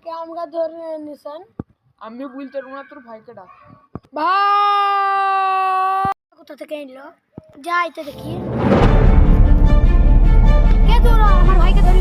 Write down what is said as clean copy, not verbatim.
কে আমাকে ধরে নিছেন? আমি বলতে পারবো না, তোর ভাইকে ডাক। ভাই কোথা থেকে এলো? যাইতে দেখি। কে তোরা আমার ভাইকে ধরে